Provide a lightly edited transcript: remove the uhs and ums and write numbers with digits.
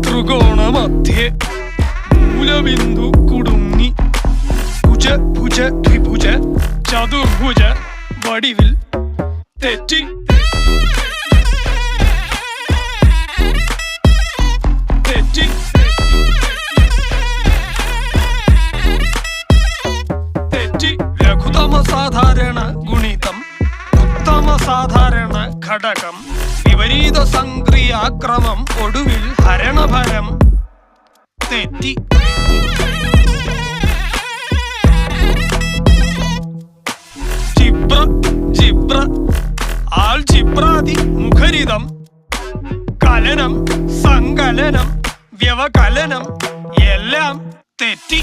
ത്രികോണമധ്യേ മൂലബിന്ദു കുടുങ്ങി ഭുജ ഭുജ ദ്വിഭുജ ചതുർഭുജ വടിവിൽ തെറ്റി തെറ്റി തെറ്റി ലഘുതമ സാധാരണ ഗുണിതം ഉത്തമ സാധാരണ ഘടകം വിപരീത സംക്രിയാക്രമം ഒടുവിൽ ഹരണഫലം തെറ്റി ജിബ്ര ജിബ്ര ആൾജിബ്രാദി മുഖരിതം കലനം സങ്കലനം വ്യവകലനം എല്ലാം തെറ്റി